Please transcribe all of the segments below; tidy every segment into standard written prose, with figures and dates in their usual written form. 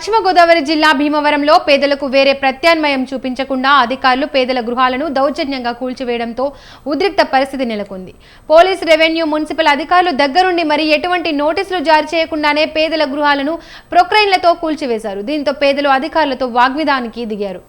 పశ్చిమ గోదావరి జిల్లా భీమవరంలో పేదలకు వేరే ప్రత్యామ్నాయం చూపించకుండా అధికారులు పేదల గృహాలను దౌర్జన్యంగా కూల్చివేయడంతో ఉద్రిక్త పరిస్థితి నెలకొంది. పోలీస్, రెవెన్యూ, మున్సిపల్ అధికారులు దగ్గరుండి మరి ఎటువంటి నోటీసులు జారీ చేయకుండానే పేదల గృహాలను ప్రొక్లైన్లతో కూల్చివేశారు. దీంతో పేదలు అధికారులతో వాగ్విదానికి దిగారు.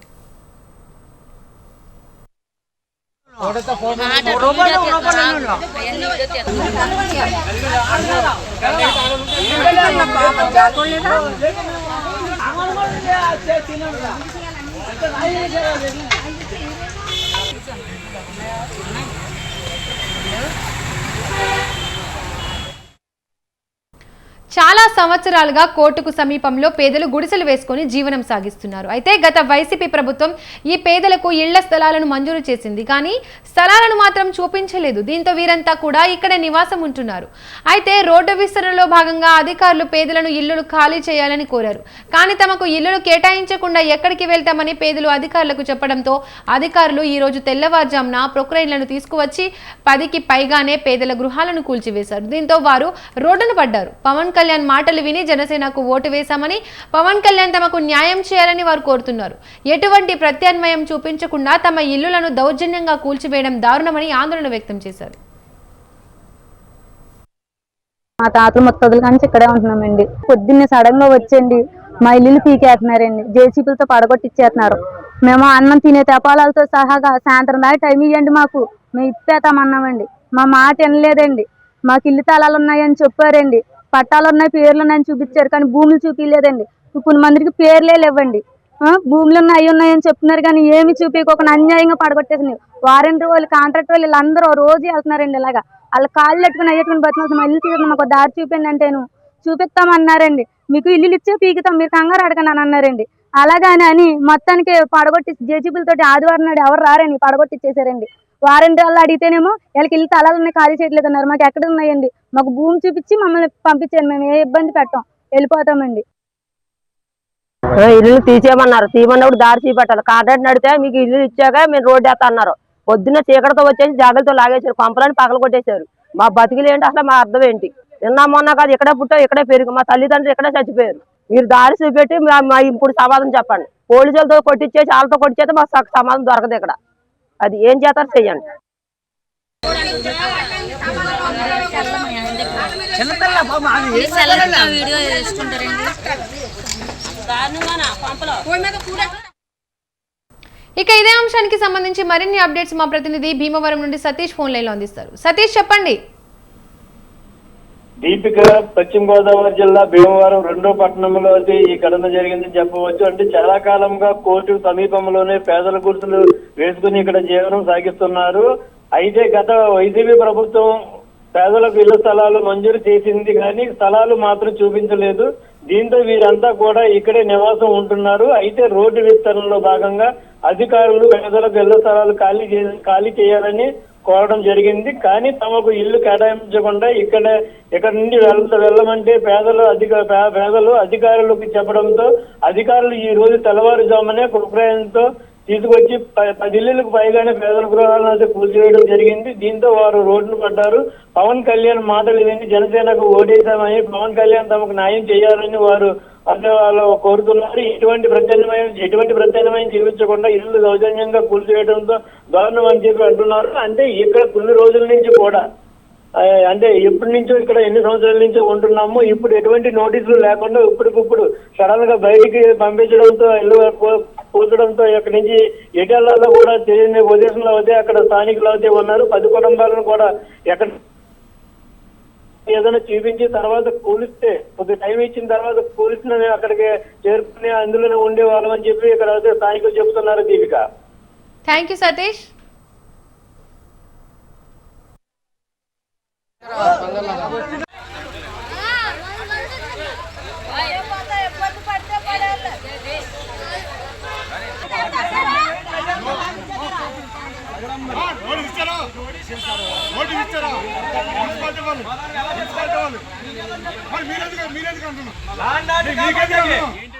చాలా సంవత్సరాలుగా కోర్టుకు సమీపంలో పేదలు గుడిసెలు వేసుకుని జీవనం సాగిస్తున్నారు. అయితే గత వైసీపీ ప్రభుత్వం ఈ పేదలకు ఇళ్ల స్థలాలను మంజూరు చేసింది, కానీ స్థలాలను మాత్రం చూపించలేదు. దీంతో వీరంతా కూడా ఇక్కడ నివాసం ఉంటున్నారు. అయితే రోడ్డు విస్తరణలో భాగంగా అధికారులు పేదలను ఇళ్లు ఖాళీ చేయాలని కోరారు. కానీ తమకు ఇళ్లు కేటాయించకుండా ఎక్కడికి వెళ్తామని పేదలు అధికారులకు చెప్పడంతో అధికారులు ఈ రోజు తెల్లవారుజామున ప్రొక్లైన్లను తీసుకువచ్చి 10కి పైగానే పేదల గృహాలను కూల్చివేశారు. దీంతో వారు రోడ్డును పడ్డారు. పవన్ కళ్యాణ్ మాటలు విని జనసేనకు ఓటు వేశామని, పవన్ కళ్యాణ్ తమకు న్యాయం చేయాలని వారు కోరుతున్నారు. ఎటువంటి ప్రత్యామ్నాయం చూపించకుండా తమ ఇళ్లను దౌర్జన్యంగా కూల్చివేయడం దారుణమని ఆందోళన వ్యక్తం చేశారు. మా తాతలు ముత్తదులు కానీ ఇక్కడే ఉంటున్నామండి. పొద్దున్నే సడన్ గా వచ్చండి మా ఇల్లు పీకేస్తున్నారండి, జేసీబీలతో పడగొట్టిచ్చేస్తున్నారు. మేము అన్నం తినే తెపాలతో సహాగా సాయంత్రం దాకా టైం ఇవ్వండి, మాకు మేము ఇప్పేతామన్నామండి. మా మాట వినలేదండి. మాకు ఇల్లు తాళాలు ఉన్నాయని చెప్పారండి, పట్టాలు ఉన్నాయి, పేర్లు ఉన్నాయని చూపించారు, కానీ భూములు చూపించలేదండి. కొన్ని మందికి పేర్లే లేవండి. భూములు ఉన్నాయని చెప్తున్నారు, కానీ ఏమి చూపించకుండా అన్యాయంగా పడగొట్టేసింది. వారంటీ వాళ్ళు, కాంట్రాక్ట్ వాళ్ళు వీళ్ళందరూ రోజు వెళ్తున్నారండి. ఇలాగా వాళ్ళ కాళ్ళు పెట్టుకుని అయ్యేట్టుకుని బతుకుతున్నాం. ఇల్లు తీసి మాకు దారి చూపిండి అంటే చూపిస్తామన్నారండి. మీకు ఇల్లు ఇచ్చే పీకుతాం, మీరు కంగారు అడగండి అని అన్నారండి. అలాగని అని మొత్తానికి పడగొట్టి జేసీబీలతోటి ఆదివారం నాడు ఎవరు రారండి, పడగొట్టిచ్చేసారండి. వారంటీ వాళ్ళు అడిగితేనేమో వీళ్ళకి ఇల్లు తలాలన్నీ ఖాళీ చేయట్లేదు అన్నారు. మాకు ఎక్కడ ఉన్నాయండి, మాకు భూమి చూపించి మమ్మల్ని పంపించండి, మేము ఏ ఇబ్బంది పెట్టాం, వెళ్ళిపోతామండి. ఇల్లు తీసేయమన్నారు, తీయమన్నప్పుడు దారి చూపెట్టాలి. కాంట్రాక్ట్ నడితే మీకు ఇల్లు ఇచ్చాక మేము రోడ్డు వేస్తా అన్నారు. పొద్దున్న చీకటితో వచ్చేసి జాగ్రత్తతో లాగేశారు, పంపలని పగలు కొట్టేశారు. మా బతుకులు ఏంటి, అసలు మా అర్థం ఏంటి? నిన్న మొన్న కాదు, ఇక్కడే పుట్టాం, ఇక్కడే పెరుగు, మా తల్లిదండ్రులు ఇక్కడే చచ్చిపోయారు. మీరు దారి చూపెట్టి ఇప్పుడు సమాధానం చెప్పండి. పోలీసులతో కొట్టించేసి వాళ్ళతో కొట్టించేస్తే మాకు సమాధానం దొరకదు. ఇక్కడ అది ఏం చేస్తారు చెయ్యండి. ఇక ఇదే అంశానికి సంబంధించి మరిన్ని అప్డేట్స్ మా ప్రతినిధి భీమవరం నుండి సతీష్ ఫోన్ లైన్ లో అందిస్తారు. సతీష్, చెప్పండి. దీపిక, పశ్చిమ గోదావరి జిల్లా భీమవరం 2వ పట్టణంలో ఈ ఘటన జరిగిందని చెప్పవచ్చు. అంటే చాలా కాలంగా కోర్టు సమీపంలోనే పేదల గుర్తులు వేసుకుని ఇక్కడ జీవనం సాగిస్తున్నారు. అయితే గత వైసీపీ ప్రభుత్వం పేదలకు ఇళ్ల స్థలాలు మంజూరు చేసింది, కానీ స్థలాలు మాత్రం చూపించలేదు. దీంతో వీరంతా కూడా ఇక్కడే నివాసం ఉంటున్నారు. అయితే రోడ్డు విస్తరణలో భాగంగా అధికారులు పేదలకు ఇళ్ల స్థలాలు ఖాళీ చేయాలని కోరడం జరిగింది. కానీ తమకు ఇల్లు కేటాయించకుండా ఇక్కడ నుండి వెళ్ళమంటే పేదలు అధికారులకు చెప్పడంతో అధికారులు ఈ రోజు తెల్లవారుజామునే ప్రొక్లైన్తో తీసుకొచ్చి 10 ఇళ్లకు పైగానే పేదల గృహాలను అయితే కూల్చివేయడం జరిగింది. దీంతో వారు రోడ్డును పడ్డారు. పవన్ కళ్యాణ్ మాటలు విని జనసేనకు ఓటేశామని, పవన్ కళ్యాణ్ తమకు న్యాయం చేయాలని వారు వాళ్ళు కోరుతున్నారు. ఎటువంటి ప్రత్యామ్నాయం చూపించకుండా ఇల్లు దౌర్జన్యంగా కూల్చివేయడంతో దారుణం అని చెప్పి అంటున్నారు. అంటే ఇక్కడ కొన్ని రోజుల నుంచి కూడా, అంటే ఎప్పటి నుంచో ఇక్కడ ఎన్ని సంవత్సరాల నుంచో ఉంటున్నాము, ఇప్పుడు ఎటువంటి నోటీసులు లేకుండా ఇప్పటికిప్పుడు సడన్ గా బయటికి పంపించడంతో, ఇల్లు కూల్చడంతో ఇక్కడి నుంచి ఎటెల్లాలో కూడా తెలియని ఉద్దేశంలో అయితే అక్కడ స్థానికులు అయితే ఉన్నారు. 10 కుటుంబాలను కూడా ఎక్కడ ఏదైనా చూపించి తర్వాత కూలిస్తే, కొద్ది టైం ఇచ్చిన తర్వాత కూలిస్తే అక్కడికి చేరుకుని అందులోనే ఉండే వాళ్ళం అని చెప్పి ఇక్కడ అయితే స్థానికులు చెబుతున్నారు. Deepika, thank you Satish. మీరెందుకు అంటున్నారు?